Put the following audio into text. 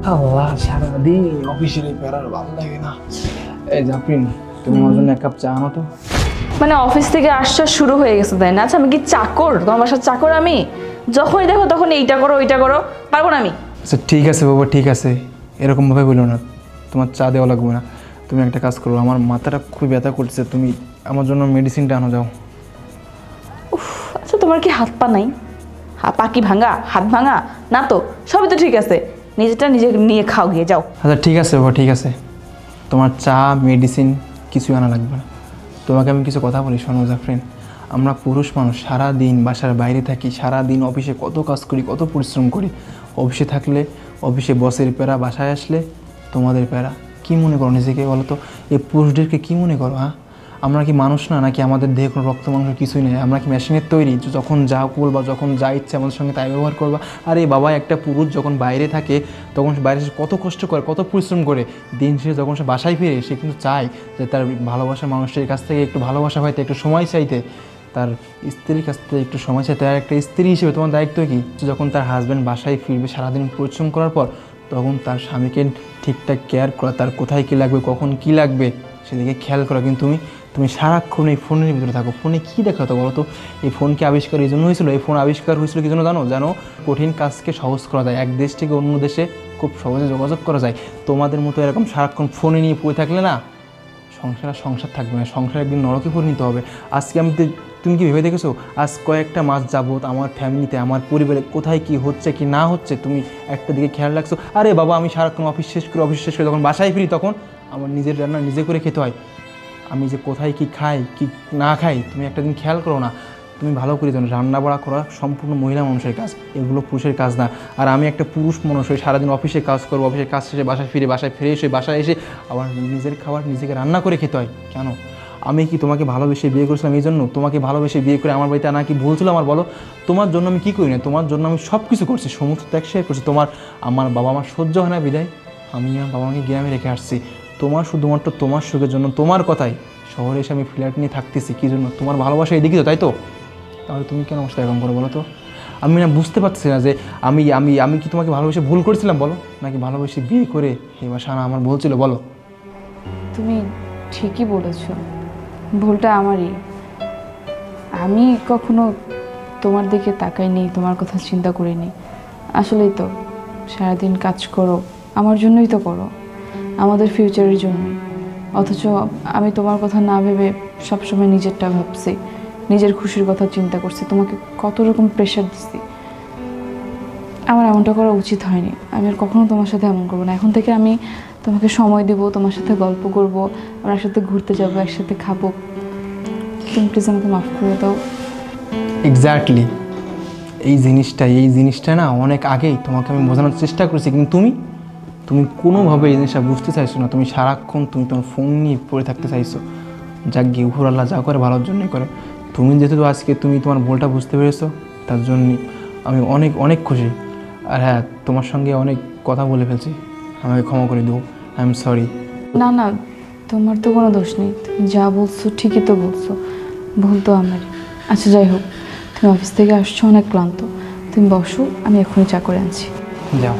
আল্লাহ, সারাদিন অফিসের এই প্যারার ভালো লাগে না। এই জাফরিন, তুমি আমার জন্য এক কাপ চা আনো তো। মানে অফিস থেকে আসা শুরু হয়ে গেছে তাই না? আচ্ছা আমি কি চাকর? তোমার বাসার চাকর আমি? যখনই দেখো তখন এইটা করো ওইটা করো, পারবো না আমি? আচ্ছা ঠিক আছে বাবা, ঠিক আছে, এরকমভাবে বলো না। তোমার চা দেওয়া লাগবে না। তুমি একটা কাজ করো, আমার মাথাটা খুবই ব্যথা করছে, তুমি আমার জন্য মেডিসিনটা আনো যাও। আচ্ছা তোমার কি হাত পা নাই? পা কি ভাঙা? হাত ভাঙা না তো? সবই তো ঠিক আছে, নিজেরটা নিজে নিয়ে খাও, গিয়ে যাও। আচ্ছা ঠিক আছে বাবা, ঠিক আছে, তোমার চা মেডিসিন কিছুই আনা লাগবে না। তোমাকে আমি কিছু কথা বলি, শোনো জাফরিন, আমরা পুরুষ মানুষ সারা দিন বাসার বাইরে থাকি, সারা দিন অফিসে কত কাজ করি, কত পরিশ্রম করি। অফিসে থাকলে অফিসে বসের প্যারা, বাসায় আসলে তোমাদের প্যারা। কী মনে করো নিজেকে বলো তো? এই পুরুষদেরকে কী মনে করো? হ্যাঁ, আমরা কি মানুষ না? নাকি আমাদের দেহে কোনো রক্ত মাংস কিছুই নেই? আমরা কি মেশিনের তৈরি যখন যা বলবা, যখন যা ইচ্ছে আমাদের সঙ্গে তাই ব্যবহার করবা? আরে বাবা, একটা পুরুষ যখন বাইরে থাকে তখন সে বাইরে কত কষ্ট করে, কত পরিশ্রম করে, দিন শেষে যখন সে বাসায় ফিরে সে কিন্তু চায় যে তার ভালোবাসার মানুষের কাছ থেকে একটু ভালোবাসা পাইতে, একটু সময় চাইতে, তার স্ত্রীর কাছ থেকে একটু সময় চাইতে। আর একটা স্ত্রী হিসেবে তোমার দায়িত্ব কি? যখন তার হাজব্যান্ড বাসায় ফিরবে সারাদিন পরিশ্রম করার পর, তখন তার স্বামীকে ঠিকঠাক কেয়ার করা, তার কোথায় কী লাগবে, কখন কী লাগবে সেদিকে খেয়াল করা। কিন্তু তুমি সারাক্ষণ এই ফোনের ভিতরে থাকো। ফোনে কী দেখা তো বলো তো? এই ফোনকে আবিষ্কার এই জন্য হয়েছিল, এই ফোন আবিষ্কার হয়েছিল কি জন্য জানো? কঠিন কাজকে সহজ করা যায়, এক দেশ থেকে অন্য দেশে খুব সহজে যোগাযোগ করা যায়। তোমাদের মতো এরকম সারাক্ষণ ফোনে নিয়ে পড়ে থাকলে না, সংসার থাকবে না, সংসার একদিন নরকে পরিণত হবে। আজকে তুমি কি ভেবে দেখেছো আজ কয়েকটা মাস যাবত আমার ফ্যামিলিতে, আমার পরিবারে কোথায় কি হচ্ছে কি না হচ্ছে তুমি একটা দিকে খেয়াল রাখছো? আরে বাবা, আমি সারাক্ষণ অফিস শেষ করে যখন বাসায় ফিরি তখন আমার নিজের রান্না নিজে করে খেতে হয়। আমি যে কোথায় কি খাই কি না খাই তুমি একটা দিন খেয়াল করো না? তুমি ভালো করে জানো রান্না বাড়া করা সম্পূর্ণ মহিলা মানুষের কাজ, এগুলো পুরুষের কাজ না। আর আমি একটা পুরুষ মানুষ হয়ে সারাদিন অফিসে কাজ করবো, অফিসের কাজ শেষে বাসায় ফিরে এসে বাসায় এসে আবার নিজের খাবার নিজেকে রান্না করে খেতে হয়। কেন? আমি কি তোমাকে ভালোবেসে বিয়ে করেছিলাম এই জন্য? তোমাকে ভালোবেসে বিয়ে করে আমার বাড়িতে আনা কি ভুল ছিল আমার? বলো। তোমার জন্য আমি কী করি না? তোমার জন্য আমি সব কিছু করছি, সমস্ত ত্যাগ শেয়ার করছি। আমার বাবা মা সহ্য হয় না বিদায় আমি আমার বাবা মাকে গ্রামে রেখে আসছি। শুধুমাত্র তোমার সুখের জন্য, তোমার কথাই শহরে এসে আমি ফ্ল্যাট নিয়ে থাকতেছি। কী জন্য? তোমার ভালোবাসা এদিকে তো, তাই তো? তাহলে তুমি কেন আমার সাথে এরকম করো বলো তো? আমি না বুঝতে পারছি না যে আমি কি তোমাকে ভালোবেসে ভুল করেছিলাম বলো, নাকি ভালোবেসে বিয়ে করে এই বাসা না আমার ভুল ছিল বলো? তুমি ঠিকই বলেছ, ভুলটা আমারই। আমি কখনো তোমার দিকে তাকাইনি, তোমার কথা চিন্তা করিনি। আসলেই তো সারাদিন কাজ করো, আমার জন্যই তো করো, আমাদের ফিউচারের জন্যই। অথচ আমি তোমার কথা না ভেবে সবসময় নিজেরটা ভাবছি, নিজের খুশির কথা চিন্তা করছি, তোমাকে কত রকম প্রেশার দিচ্ছি। আমার এমনটা করা উচিত হয়নি। আমি আর কখনো তোমার সাথে এমন করবো না। এখন থেকে আমি তোমাকে সময় দেবো, তোমার সাথে গল্প করব, আমরা একসাথে ঘুরতে যাবো, একসাথে খাবো। তুমি প্লিজ আমাকে মাফ করে দাও। এক্স্যাক্টলি, এই জিনিসটা না অনেক আগেই তোমাকে আমি বোঝানোর চেষ্টা করেছি, কিন্তু তুমি কোনোভাবে এই জিনিসটা বুঝতে চাইছো না। তুমি সারাক্ষণ তোমার ফোন নিয়ে পড়ে থাকতে চাইছো। যাক গিয়ে উপর আল্লাহ যা করে ভালোর জন্যই করে। তুমি যেহেতু আজকে তোমার ভুলটা বুঝতে পেরেছো, তার জন্যই আমি অনেক অনেক খুশি। আর হ্যাঁ, তোমার সঙ্গে অনেক কথা বলে ফেলছি, আমাকে ক্ষমা করে দেবো। I am sorry. না না, তোমার তো কোনো দোষ নেই, তুমি যা বলছো ঠিকই তো বলছো, ভুল তো আমারই। আচ্ছা যাই হোক, তুমি অফিস থেকে আসছো অনেক ক্লান্ত, তুমি বসো, আমি এখনই চা করে আনছি। যাও।